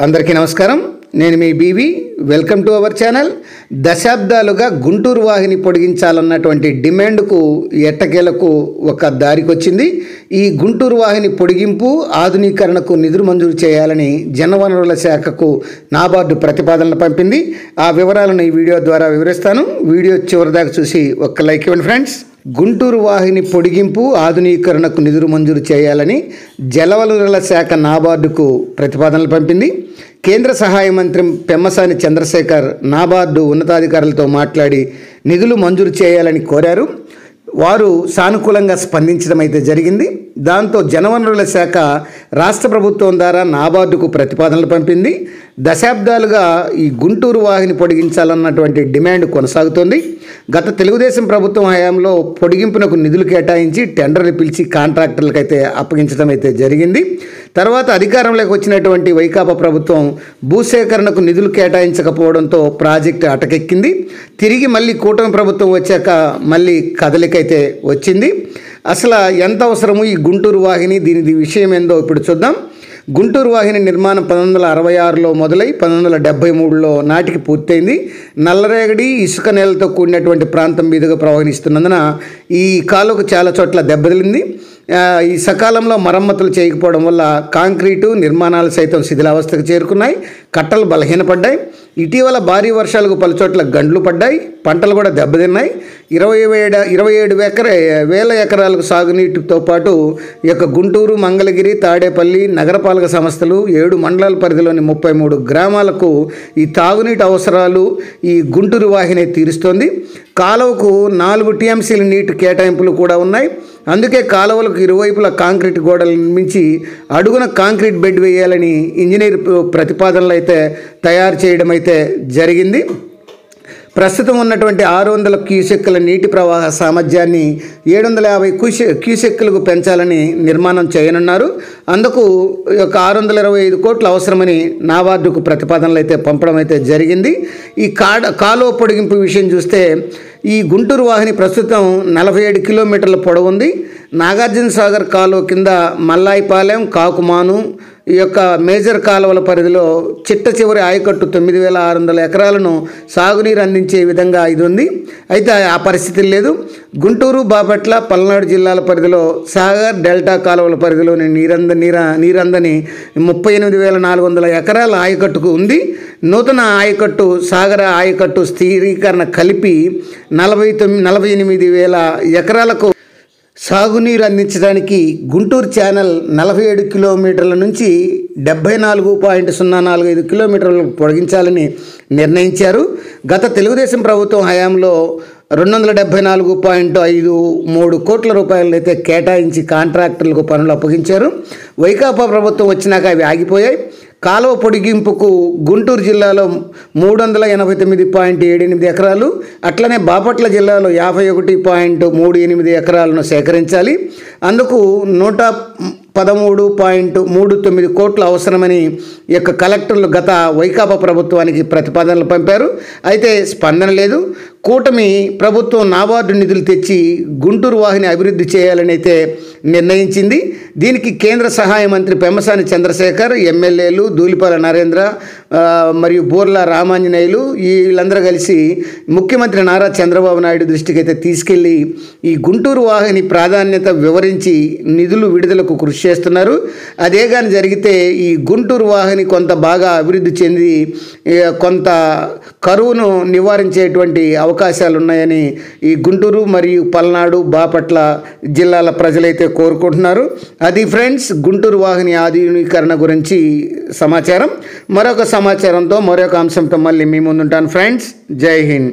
అందరికీ నమస్కారం. నేను మీ BV. Welcome to our channel. దశాబ్దాలుగా గుంటూరు వాహిని పొడిగించాలన్నటువంటి డిమాండ్కు ఎట్టకేలకు ఒక దారికొచ్చింది. ఈ గుంటూరు వాహిని పొడిగింపు ఆధునీకరణకు నిధులు మంజూరు చేయాలని జలవనరుల శాఖకు నాబార్డు ప్రతిపాదనలు పంపింది. ఆ వివరాలను ఈ వీడియో ద్వారా వివరిస్తాను. వీడియో చివరిదాకా చూసి ఒక లైక్ ఇవ్వండి ఫ్రెండ్స్. గుంటూరు వాహిని పొడిగింపు ఆధునీకరణకు నిధులు మంజూరు చేయాలని జలవనరుల శాఖ నాబార్డుకు ప్రతిపాదనలు పంపింది. కేంద్ర సహాయ మంత్రి పెమ్మసాని చంద్రశేఖర్ నాబార్డు ఉన్నతాధికారులతో మాట్లాడి నిధులు మంజూరు చేయాలని కోరారు. వారు సానుకూలంగా స్పందించడం అయితే జరిగింది. దాంతో జలవనరుల శాఖ రాష్ట్ర ప్రభుత్వం ద్వారా నాబార్డుకు ప్రతిపాదనలు పంపింది. దశాబ్దాలుగా ఈ గుంటూరు వాహిని పొడిగించాలన్నటువంటి డిమాండ్ కొనసాగుతోంది. గత తెలుగుదేశం ప్రభుత్వం హయాంలో పొడిగింపునకు నిధులు కేటాయించి టెండర్లు పిలిచి కాంట్రాక్టర్లకు అయితే అప్పగించడం అయితే జరిగింది. తర్వాత అధికారంలోకి వచ్చినటువంటి వైకాపా ప్రభుత్వం భూసేకరణకు నిధులు కేటాయించకపోవడంతో ప్రాజెక్టు అటకెక్కింది. తిరిగి మళ్ళీ కూటమి ప్రభుత్వం వచ్చాక మళ్ళీ కదలికైతే వచ్చింది. అసలు ఎంత అవసరము ఈ గుంటూరు వాహిని, దీని విషయం ఏందో ఇప్పుడు చూద్దాం. గుంటూరు వాహిని నిర్మాణం 1966లో మొదలై 1973లో నాటికి పూర్తయింది. నల్లరేగడి ఇసుక నేలతో కూడినటువంటి ప్రాంతం మీదుగా ప్రవహిస్తున్నందున ఈ కాలువకు చాలా చోట్ల దెబ్బతిలింది. ఈ సకాలంలో మరమ్మతులు చేయకపోవడం వల్ల కాంక్రీటు నిర్మాణాలు సైతం శిథిలావస్థకు చేరుకున్నాయి. కట్టలు బలహీనపడ్డాయి. ఇటీవల భారీ వర్షాలకు పలుచోట్ల గండ్లు పడ్డాయి. పంటలు కూడా దెబ్బతిన్నాయి. 27,000 ఎకరాలకు సాగునీటితో పాటు ఈ యొక్క గుంటూరు, మంగళగిరి, తాడేపల్లి నగరపాలక సంస్థలు 7 మండలాల పరిధిలోని 33 గ్రామాలకు ఈ తాగునీటి అవసరాలు ఈ గుంటూరు వాహిని తీరుస్తోంది. కాలువకు 4 టీఎంసీల నీటి కేటాయింపులు కూడా ఉన్నాయి. అందుకే కాలువలకు ఇరువైపులా కాంక్రీట్ గోడలు నిర్మించి అడుగున కాంక్రీట్ బెడ్ వేయాలని ఇంజనీర్ ప్రతిపాదనలు అయితే తయారు చేయడం అయితే జరిగింది. ప్రస్తుతం ఉన్నటువంటి 600 క్యూసెక్కుల నీటి ప్రవాహ సామర్థ్యాన్ని 750 క్యూసెక్కులకు పెంచాలని నిర్మాణం చేయనున్నారు. అందుకు ఒక 625 కోట్లు అవసరమని నాబార్డుకు ప్రతిపాదనలు అయితే పంపడం అయితే జరిగింది. ఈ కాలువ పొడిగింపు విషయం చూస్తే ఈ గుంటూరు వాహిని ప్రస్తుతం 47 కిలోమీటర్ల పొడవు ఉంది. నాగార్జున సాగర్ కాలువ కింద మల్లాయిపాలెం, కాకుమాను ఈ యొక్క మేజర్ కాలువల పరిధిలో చిట్ట చివరి ఆయకట్టు 9,600 ఎకరాలను సాగునీరు అందించే విధంగా ఇది ఉంది. అయితే ఆ పరిస్థితి లేదు. గుంటూరు, బాపట్ల, పల్నాడు జిల్లాల పరిధిలో సాగర్, డెల్టా కాలువల పరిధిలోని నీరందని 38,400 ఎకరాల ఆయకట్టుకు ఉంది. నూతన ఆయకట్టు సాగర ఆయకట్టు స్థిరీకరణ కలిపి 48,000 ఎకరాలకు సాగునీరు అందించడానికి గుంటూరు ఛానల్ 47 కిలోమీటర్ల నుంచి 74.045 కిలోమీటర్లకు పొడిగించాలని నిర్ణయించారు. గత తెలుగుదేశం ప్రభుత్వం హయాంలో 274.53 కోట్ల రూపాయలను అయితే కేటాయించి కాంట్రాక్టర్లకు పనులు అప్పగించారు. వైకాపా ప్రభుత్వం వచ్చినాక అవి ఆగిపోయాయి. కాలువ పొడిగింపుకు గుంటూరు జిల్లాలో 389.78 ఎకరాలు, అట్లనే బాపట్ల జిల్లాలో 51.38 ఎకరాలను సేకరించాలి. అందుకు 113.39 కోట్లు అవసరమని ఈ యొక్క కలెక్టర్లు గత వైకాపా ప్రభుత్వానికి ప్రతిపాదనలు పంపారు. అయితే స్పందన లేదు. కూటమి ప్రభుత్వం నాబార్డు నిధులు తెచ్చి గుంటూరు వాహిని అభివృద్ధి చేయాలని అయితే నిర్ణయించింది. దీనికి కేంద్ర సహాయ మంత్రి పెమ్మసాని చంద్రశేఖర్, ఎమ్మెల్యేలు ధూళిపాల నరేంద్ర మరియు బోర్ల రామాంజనేయులు వీళ్ళందరూ కలిసి ముఖ్యమంత్రి నారా చంద్రబాబు నాయుడు దృష్టికి అయితే తీసుకెళ్ళి ఈ గుంటూరు వాహిని ప్రాధాన్యత వివరించి నిధులు విడుదలకు కృషి చేస్తున్నారు. అదే కానీ జరిగితే ఈ గుంటూరు వాహిని కొంత బాగా అభివృద్ధి చెంది కొంత కరువును నివారించేటువంటి అవకాశాలు ఉన్నాయని ఈ గుంటూరు మరియు పల్నాడు, బాపట్ల జిల్లాల ప్రజలైతే కోరుకుంటున్నారు. అది ఫ్రెండ్స్ గుంటూరు వాహిని ఆధునీకరణ గురించి సమాచారం. మరొక సమాచారంతో మరొక అంశంతో మళ్ళీ మీ ముందుంటాను ఫ్రెండ్స్. జై హింద్.